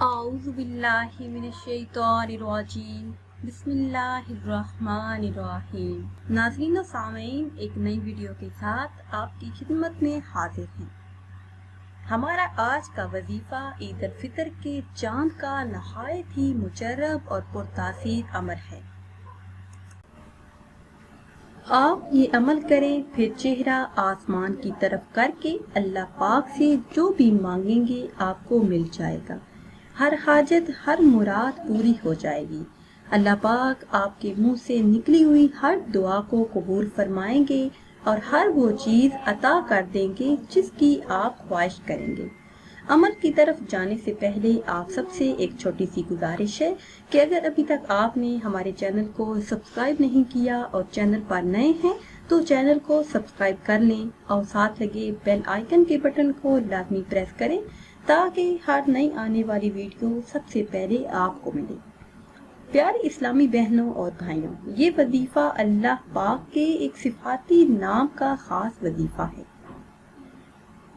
اعوذ باللہ من الشیطان الرجیم بسم اللہ الرحمن الرحیم۔ ناظرین و سامعین، ایک نئی ویڈیو کے ساتھ آپ کی خدمت میں حاضر ہیں۔ ہمارا آج کا وظیفہ عید الفطر کے چاند کا نہایت ہی مجرب اور پرتاثیر عمل ہے۔ آپ یہ عمل کریں، پھر چہرہ آسمان کی طرف کر کے اللہ پاک سے جو بھی مانگیں گے آپ کو مل جائے گا۔ ہر حاجت، ہر مراد پوری ہو جائے گی۔ اللہ پاک آپ کے منہ سے نکلی ہوئی ہر دعا کو قبول فرمائیں گے اور ہر وہ چیز عطا کر دیں گے جس کی آپ خواہش کریں گے۔ عمل کی طرف جانے سے پہلے آپ سب سے ایک چھوٹی سی گزارش ہے کہ اگر ابھی تک آپ نے ہمارے چینل کو سبسکرائب نہیں کیا اور چینل پر نئے ہیں تو چینل کو سبسکرائب کر لیں اور ساتھ لگے بیل آئیکن کے بٹن کو لازمی پریس کریں تاکہ ہر نئی آنے والی ویڈیو سب سے پہلے آپ کو ملے۔ پیارے اسلامی بہنوں اور بھائیوں، یہ وظیفہ اللہ پاک کے ایک صفاتی نام کا خاص وظیفہ ہے۔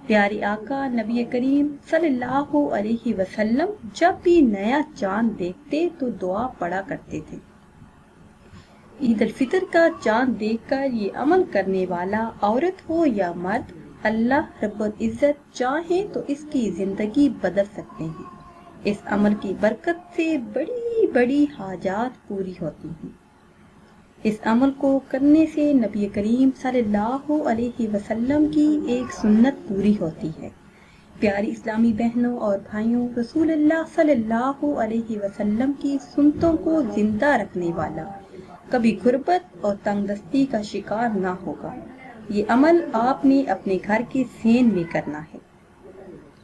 پیارے آقا نبی کریم صلی اللہ علیہ وسلم جب بھی نیا چاند دیکھتے تو دعا پڑھا کرتے تھے۔ عید الفطر کا چاند دیکھ کر یہ عمل کرنے والا عورت ہو یا مرد، اللہ رب العزت چاہے تو اس کی زندگی بدل سکتے ہیں۔ اس عمل کی برکت سے بڑی بڑی حاجات پوری ہوتی ہیں۔ اس عمل کو کرنے سے نبی کریم صلی اللہ علیہ وسلم کی ایک سنت پوری ہوتی ہے۔ پیاری اسلامی بہنوں اور بھائیوں، رسول اللہ صلی اللہ علیہ وسلم کی سنتوں کو زندہ رکھنے والا کبھی غربت اور تنگ دستی کا شکار نہ ہوگا۔ یہ عمل آپ نے اپنے گھر کے سین میں کرنا ہے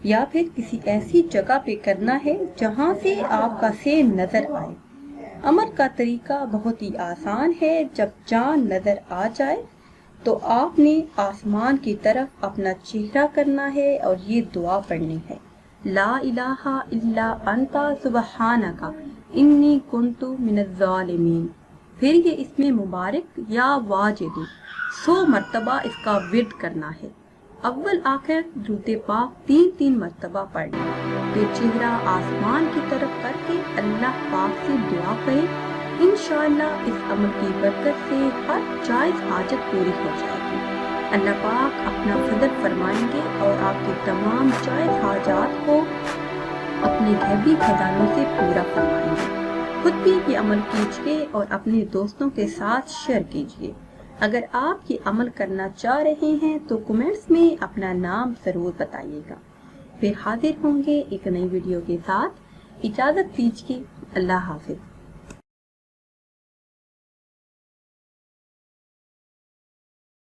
یا پھر کسی ایسی جگہ پہ کرنا ہے جہاں سے آپ کا سین نظر آئے۔ عمل کا طریقہ بہت ہی آسان ہے۔ جب چاند نظر آ جائے تو آپ نے آسمان کی طرف اپنا چہرہ کرنا ہے اور یہ دعا پڑھنی ہے، لا الہ الا انت سبحانک انی کنت من الظالمین۔ پھر یہ اسم مبارک یا واجد 100 مرتبہ اس کا ورد کرنا ہے۔ اول آخر درود پاک 3 مرتبہ پڑھنا، پھر چہرہ آسمان کی طرف کر کے اللہ پاک سے دعا کریں۔ انشاءاللہ اس عمل کی برکت سے ہر جائز حاجت پوری ہو جائے گی۔ اللہ پاک اپنا فضل فرمائیں گے اور آپ کی تمام جائز حاجات کو اپنے غیبی خزانوں سے پورا فرمائیں گے۔ خود بھی یہ عمل کیجیے اور اپنے دوستوں کے ساتھ شیئر کیجیے۔ اگر آپ یہ عمل کرنا چاہ رہے ہیں تو کمنٹس میں اپنا نام ضرور بتائیے گا۔ پھر حاضر ہوں گے ایک نئی ویڈیو کے ساتھ۔ اجازت دیجیے، اللہ حافظ۔